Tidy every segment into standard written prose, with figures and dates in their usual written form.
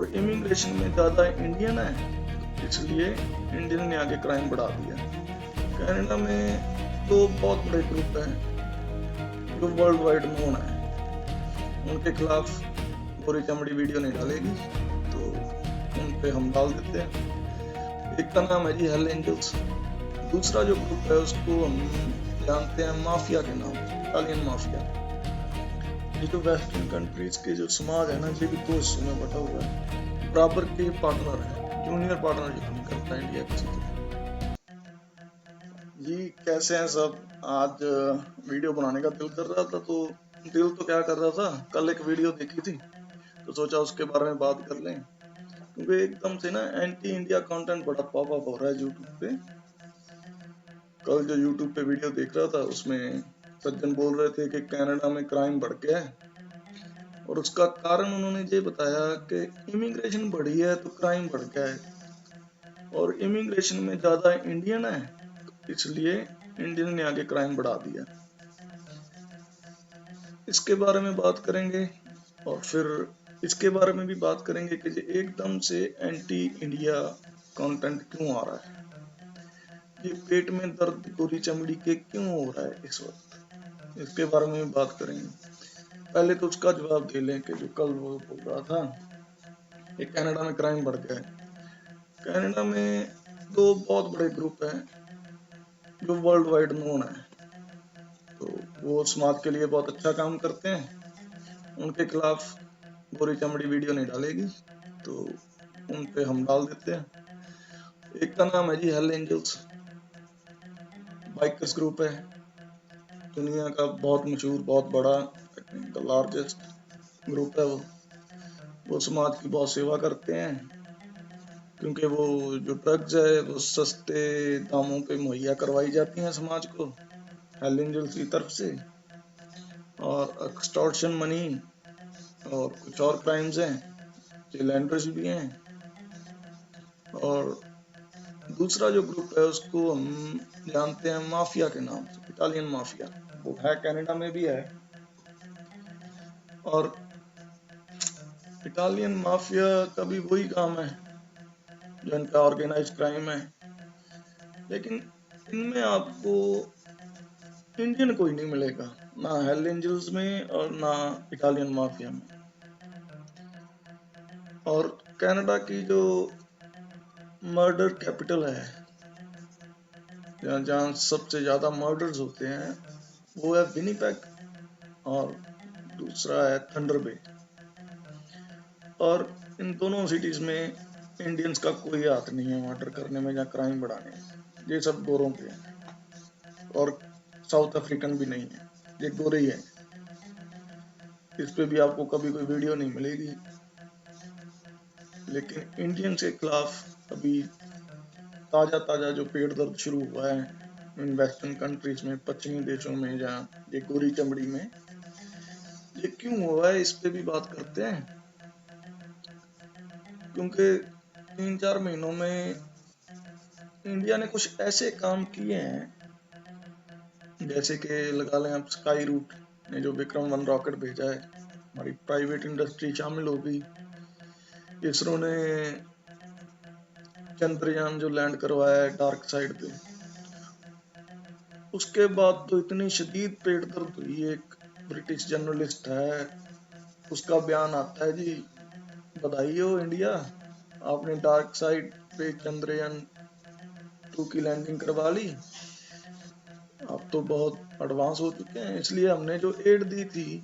और इमिग्रेशन में ज़्यादा इंडियन है, इसलिए इंडियन ने आगे क्राइम बढ़ा दिया। कनाडा में दो बहुत बड़े ग्रुप हैं जो वर्ल्ड वाइड नोन है, उनके खिलाफ गोरी चमड़ी वीडियो नहीं डालेगी तो उन पे हम डाल देते हैं। एक का नाम है जी हेल एंजल्स, दूसरा जो ग्रुप है उसको हम जानते हैं माफिया के नाम, इटालियन माफिया। ये जो वेस्टर्न कंट्रीज के जो समाज है ना, ये भी दो हिस्सों में बटा हुआ है, बराबर के पार्टनर है, जूनियर पार्टनर जो नहीं करता इंडिया किसी को। जी कैसे हैं सब? आज वीडियो बनाने का दिल कर रहा था, तो दिल तो क्या कर रहा था, कल एक वीडियो देखी थी तो सोचा उसके बारे में बात कर लें, क्योंकि एकदम से ना एंटी इंडिया कंटेंट बड़ा पॉप अप हो रहा है यूट्यूब पे। कल जो यूट्यूब पे वीडियो देख रहा था उसमें सज्जन बोल रहे थे कि कनाडा में क्राइम बढ़ गया है, और उसका कारण उन्होंने ये बताया कि इमिग्रेशन बढ़ी है तो क्राइम बढ़ गया है, और इमिग्रेशन में ज़्यादा इंडियन है तो इसलिए इंडियन ने आगे क्राइम बढ़ा दिया। इसके बारे में बात करेंगे, और फिर इसके बारे में भी बात करेंगे कि ये एकदम से एंटी इंडिया कंटेंट क्यों आ रहा है, ये पेट में दर्द गोरी चमड़ी के क्यों हो रहा है इस वक्त, इसके बारे में भी बात करेंगे। पहले तो उसका जवाब दे लें कि जो कल वो बोल रहा था कि कनाडा में क्राइम बढ़ गया है। कनाडा में दो बहुत बड़े ग्रुप हैं जो वर्ल्ड वाइड नोन है, तो वो समाज के लिए बहुत अच्छा काम करते हैं, उनके खिलाफ गोरी चमड़ी वीडियो नहीं डालेगी तो उन पे हम डाल देते हैं। एक का नाम है जी हेल एंजल्स, बाइकर्स ग्रुप है, दुनिया का बहुत मशहूर, बहुत बड़ा, द लार्जेस्ट ग्रुप है वो समाज की बहुत सेवा करते हैं, क्योंकि वो जो ड्रग्स है वो सस्ते दामों पे मुहैया करवाई जाती हैं समाज को हेल एंजल्स की तरफ से, और एक्सटॉर्शन मनी और कुछ और क्राइम्स हैं, लैंडर्स भी हैं। और दूसरा जो ग्रुप है उसको हम जानते हैं माफिया के नाम से, इटालियन माफिया, वो है कनाडा में भी है। और इटालियन माफिया का भी वही काम है जो इनका ऑर्गेनाइज क्राइम है, लेकिन इनमें आपको इंडियन कोई नहीं मिलेगा, ना हेल एंजल्स में और ना इटालियन माफिया में। और कनाडा की जो मर्डर कैपिटल है, जहाँ सबसे ज्यादा मर्डर्स होते हैं, वो है विनिपेग, और दूसरा है थंडर बे। और इन दोनों सिटीज में इंडियंस का कोई हाथ नहीं है मर्डर करने में या क्राइम बढ़ाने में, ये सब गोरों के हैं। और साउथ अफ्रीकन भी नहीं है, ये गोरे ही है। इस पे भी आपको कभी कोई वीडियो नहीं मिलेगी, लेकिन इंडियंस के खिलाफ अभी ताजा जो पेट दर्द शुरू हुआ है इन वेस्टर्न कंट्रीज में, पश्चिमी देशों में, जहाँ ये गोरी चमड़ी में, ये क्यों हुआ है इस पे भी बात करते हैं। क्योंकि 3-4 महीनों में इंडिया ने कुछ ऐसे काम किए हैं, जैसे कि लगा लें आप स्काई रूट ने जो विक्रम 1 रॉकेट भेजा है, हमारी प्राइवेट इंडस्ट्री शामिल हो गई। इसरो ने चंद्रयान जो लैंड करवाया है डार्क साइड पे, उसके बाद तो इतनी शदीद पेट दर्द हुई। एक ब्रिटिश जर्नलिस्ट है, उसका बयान आता है जी बधाई हो इंडिया, आपने डार्क साइड पे चंद्रयान 2 की लैंडिंग करवा ली, आप तो बहुत एडवांस हो चुके हैं, इसलिए हमने जो एड दी थी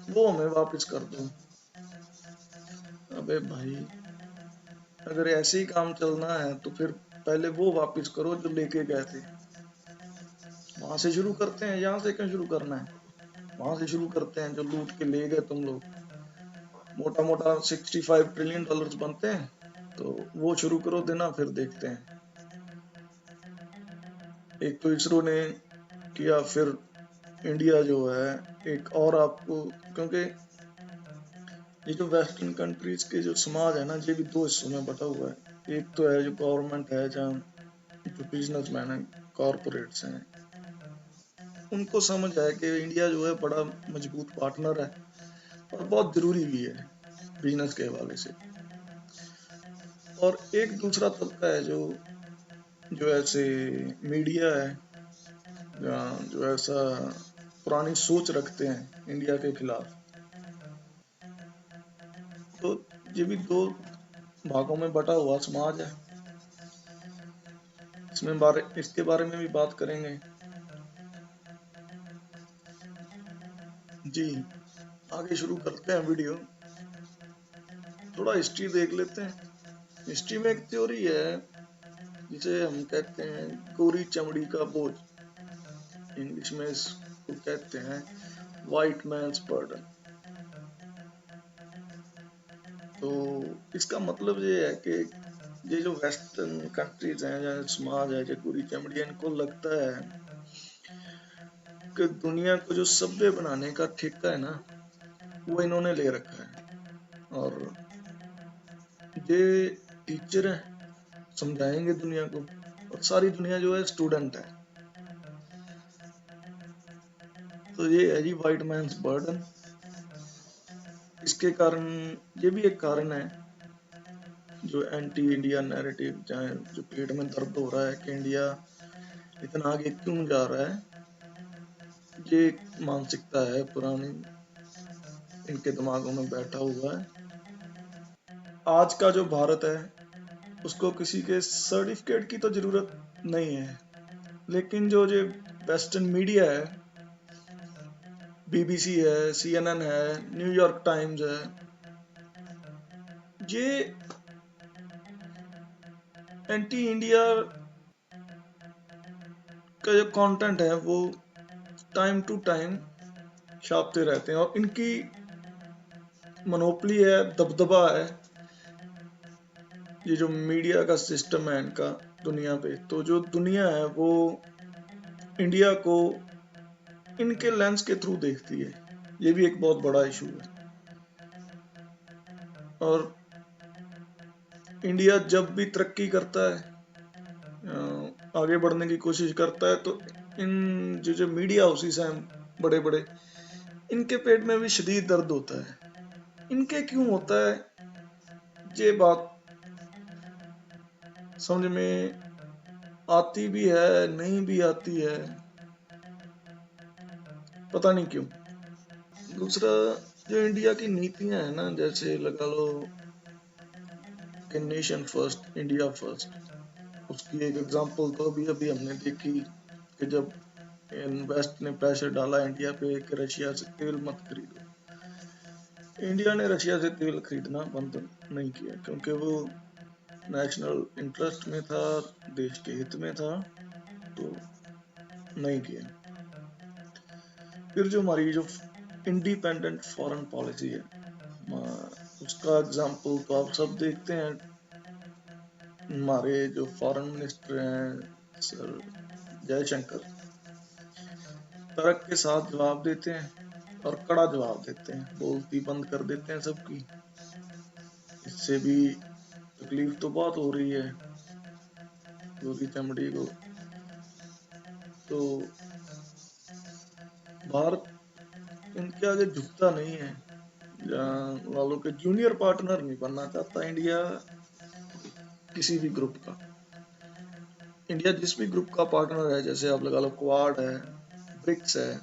वो हमें वापस कर दो। अबे भाई, अगर ऐसे ही काम चलना है तो फिर पहले वो वापस करो जो लेके गए थे, वहां से शुरू करते हैं। यहाँ से क्यों शुरू करना है? वहां से शुरू करते हैं जो लूट के ले गए तुम लोग। मोटा मोटा $65 ट्रिलियन बनते हैं, तो वो शुरू करो देना, फिर देखते हैं। एक तो इसरो ने किया, फिर इंडिया जो है एक और आपको, क्योंकि ये जो वेस्टर्न कंट्रीज के जो समाज है ना, ये भी दो हिस्सों में बटा हुआ है। एक तो है जो गवर्नमेंट है, जहाँ जो बिजनेसमैन है, कॉरपोरेट्स हैं, उनको समझ है कि इंडिया जो है बड़ा मजबूत पार्टनर है और बहुत जरूरी भी है बिजनेस के हवाले से। और एक दूसरा तबका है जो जो ऐसे मीडिया है जो ऐसा पुरानी सोच रखते हैं इंडिया के खिलाफ। तो ये भी दो भागों में बटा हुआ समाज है। इसके बारे में भी बात करेंगे। जी, आगे शुरू करते हैं वीडियो। थोड़ा हिस्ट्री देख लेते हैं। हिस्ट्री में एक थ्योरी है जिसे हम कहते हैं गोरी चमड़ी का बोझ। इंग्लिश में इसको कहते हैं व्हाइट मैन्स बर्डन। तो इसका मतलब ये है कि ये जो वेस्टर्न कंट्रीज हैं या समाज है जो गोरी चमड़ी है, इनको लगता है कि दुनिया को जो सभ्य बनाने का ठेका है ना, वो इन्होंने ले रखा है। और ये टीचर हैं, समझाएंगे दुनिया को, और सारी दुनिया जो है स्टूडेंट है। तो ये है जी व्हाइट मैन्स बर्डन। इसके कारण ये भी एक कारण है जो एंटी इंडिया नैरेटिव, चाहे जो पेट में दर्द हो रहा है कि इंडिया इतना आगे क्यों जा रहा है, ये एक मानसिकता है पुरानी, इनके दिमागों में बैठा हुआ है। आज का जो भारत है उसको किसी के सर्टिफिकेट की तो जरूरत नहीं है, लेकिन जो जो वेस्टर्न मीडिया है, बीबीसी है, सीएनएन है, न्यूयॉर्क टाइम्स है, ये एंटी इंडिया का जो कंटेंट है वो टाइम टू टाइम छापते रहते हैं। और इनकी मोनोपली है, दबदबा है, ये जो मीडिया का सिस्टम है इनका दुनिया पे। तो जो दुनिया है वो इंडिया को इनके लेंस के थ्रू देखती है। ये भी एक बहुत बड़ा इशू है। और इंडिया जब भी तरक्की करता है, आगे बढ़ने की कोशिश करता है, तो इन जो जो मीडिया हाउसेस हैं बड़े बड़े, इनके पेट में भी शदीद दर्द होता है। इनके क्यों होता है, ये बात समझ में आती भी है, नहीं भी आती है, पता नहीं क्यों। दूसरा, जो इंडिया की नीतियां है ना, जैसे लगा लो कि नेशन फर्स्ट, इंडिया फर्स्ट, उसकी एक एग्जांपल तो अभी अभी हमने देखी कि जब वेस्ट ने प्रेशर डाला इंडिया पे कि रशिया से तेल मत खरीदो। इंडिया ने रशिया से तेल खरीदना बंद नहीं किया, क्योंकि वो नेशनल इंटरेस्ट में था, देश के हित में था, तो नहीं किया। फिर जो हमारी जो इंडिपेंडेंट फॉरेन पॉलिसी है, उसका एग्जाम्पल तो आप सब देखते हैं। हमारे जो फॉरेन मिनिस्टर हैं सर जयशंकर, तर्क के साथ जवाब देते हैं और कड़ा जवाब देते हैं, बोलती बंद कर देते हैं सबकी। इससे भी तकलीफ तो बहुत हो रही है गोरी चमड़ी को। तो भारत इनके आगे झुकता नहीं है। जहाँ वालों के जूनियर पार्टनर नहीं बनना चाहता इंडिया किसी भी ग्रुप का। इंडिया जिस भी ग्रुप का पार्टनर है, जैसे आप लगा लो क्वाड है, ब्रिक्स है,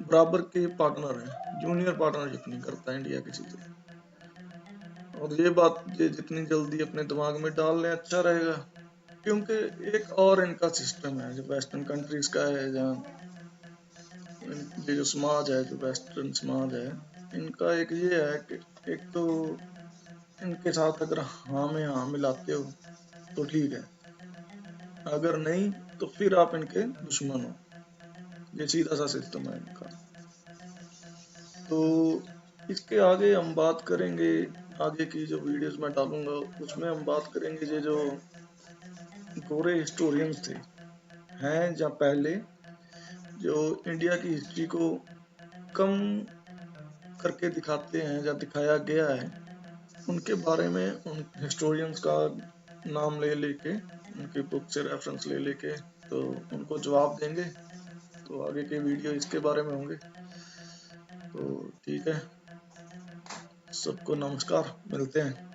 बराबर के पार्टनर है, जूनियर पार्टनरशिप नहीं करता इंडिया किसी से। और ये बात ये जितनी जल्दी अपने दिमाग में डाल लें अच्छा रहेगा, क्योंकि एक और इनका सिस्टम है जो वेस्टर्न कंट्रीज का है, जहाँ ये जो समाज है, जो वेस्टर्न समाज है, इनका एक ये है कि एक तो इनके साथ अगर हाँ में हाँ मिलाते हो तो ठीक है, अगर नहीं तो फिर आप इनके दुश्मन हो। ये सीधा सा सिस्टम है इनका। तो इसके आगे हम बात करेंगे, आगे की जो वीडियोस मैं डालूंगा उसमें हम बात करेंगे ये जो गोरे हिस्टोरियंस थे, हैं या पहले, जो इंडिया की हिस्ट्री को कम करके दिखाते हैं या दिखाया गया है, उनके बारे में उन हिस्टोरियंस का नाम ले लेके, उनकी बुक से रेफरेंस ले लेके तो उनको जवाब देंगे। तो आगे के वीडियो इसके बारे में होंगे। तो ठीक है, सबको नमस्कार, मिलते हैं।